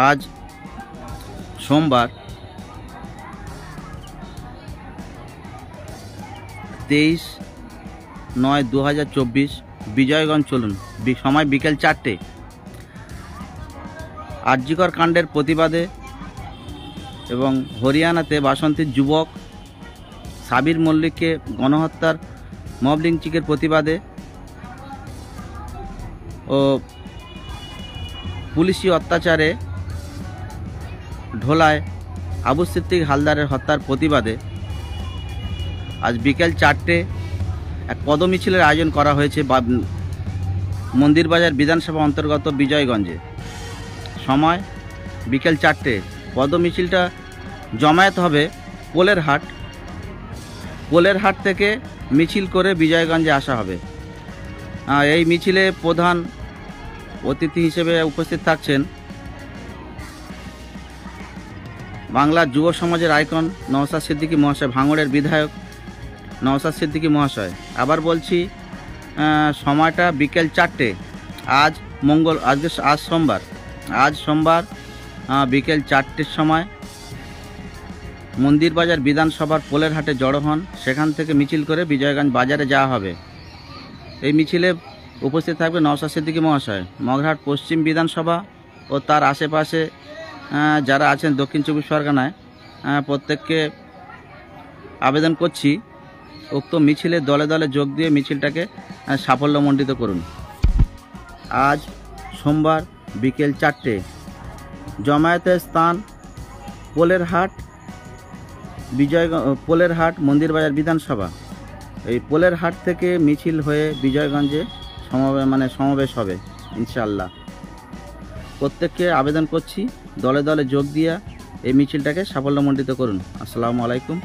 আজ সোমবার 23/9/2024 বিজয়গঞ্জ চলুন। সময় বিকেল 4টে। আরজিকর কাণ্ডের প্রতিবাদে এবং হরিয়ানাতে বাসন্তীর যুবক সাবির মল্লিককে গণহত্যার মব লিঞ্চিংয়ের প্রতিবাদে ও পুলিশি অত্যাচারে ঢোলায় আবু সিদ্দিক হালদারের হত্যার প্রতিবাদে আজ বিকেল 4টে এক পদমিছিলের আয়োজন করা হয়েছে মন্দিরবাজার বিধানসভা অন্তর্গত বিজয়গঞ্জে। সময় বিকেল 4টে। পদমিছিলটা জমায়েত হবে পোলের হাট থেকে মিছিল করে বিজয়গঞ্জে আসা হবে। এই মিছিলে প্রধান অতিথি হিসেবে উপস্থিত থাকছেন বাংলার যুব সমাজের আইকন নওশাদ সিদ্দিকী মহাশয়, ভাঙড়ের বিধায়ক নওশাদ সিদ্দিকী মহাশয়। আবার বলছি, সময়টা বিকেল 4টে। আজ সোমবার বিকেল 4টের সময় মন্দিরবাজার বিধানসভার পোলের হাটে জড়ো হন। সেখান থেকে মিছিল করে বিজয়গঞ্জ বাজারে যাওয়া হবে। এই মিছিলে উপস্থিত থাকবে নওশাদ সিদ্দিকী মহাশয়। মগরাহাট পশ্চিম বিধানসভা ও তার আশেপাশে যারা আছেন দক্ষিণ 24 পরগনায় প্রত্যেককে আবেদন করছি উক্ত মিছিলে দলে দলে যোগ দিয়ে মিছিলটাকে সাফল্যমণ্ডিত করুন। আজ সোমবার বিকেল 4টে। জমায়েতের স্থান পোলের হাট মন্দিরবাজার বিধানসভা। এই পোলের হাট থেকে মিছিল হয়ে বিজয়গঞ্জে সমাবেশ হবে ইনশাআল্লাহ। প্রত্যেককে আবেদন করছি দলে দলে যোগ দিয়ে এই মিছিলটাকে সাফল্যমণ্ডিত করুন। আসসালামু আলাইকুম।